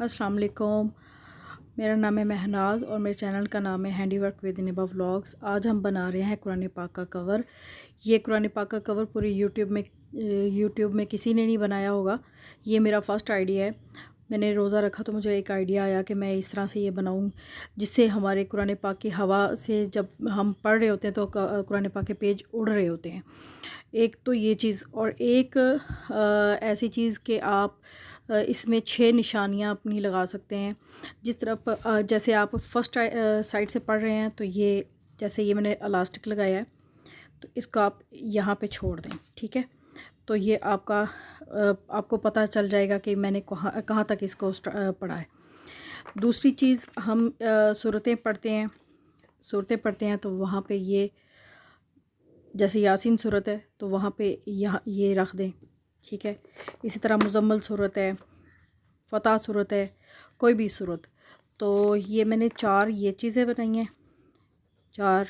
अस्सलाम वालेकुम। मेरा नाम है महनाज और मेरे चैनल का नाम है handy work with Niba vlogs. आज हम बना रहे हैं कुरान पाक का कवर। ये कुरान पाक का कवर पूरी यूट्यूब में किसी ने नहीं बनाया होगा। ये मेरा फ़र्स्ट आइडिया है। मैंने रोज़ा रखा तो मुझे एक आइडिया आया कि मैं इस तरह से ये बनाऊं जिससे हमारे कुरान पाक की हवा से जब हम पढ़ रहे होते हैं तो कुरान पाक के पेज उड़ रहे होते हैं। एक तो ये चीज़, और एक ऐसी चीज़ कि आप इसमें 6 निशानियाँ अपनी लगा सकते हैं। जिस तरफ जैसे आप फर्स्ट साइड से पढ़ रहे हैं तो ये जैसे ये मैंने इलास्टिक लगाया है तो इसको आप यहाँ पे छोड़ दें, ठीक है। तो ये आपको पता चल जाएगा कि मैंने कहाँ तक इसको पढ़ा है। दूसरी चीज़, हम सूरतें पढ़ते हैं तो वहाँ पे ये जैसे यासीन सूरत है तो वहाँ पे यहाँ ये रख दें, ठीक है। इसी तरह मुज़म्मल सूरत है, फ़तह सूरत है, कोई भी सूरत। तो ये मैंने 4 ये चीज़ें बनाई हैं, 4।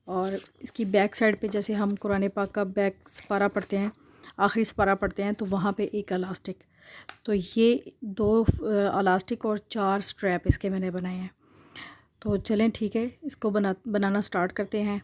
और इसकी बैक साइड पे जैसे हम कुरान पाक का बैक सपारा पढ़ते हैं, आखिरी सपारा पढ़ते हैं तो वहाँ पे एक इलास्टिक। तो ये 2 इलास्टिक और 4 स्ट्रैप इसके मैंने बनाए हैं। तो चलें ठीक है, इसको बनाना स्टार्ट करते हैं।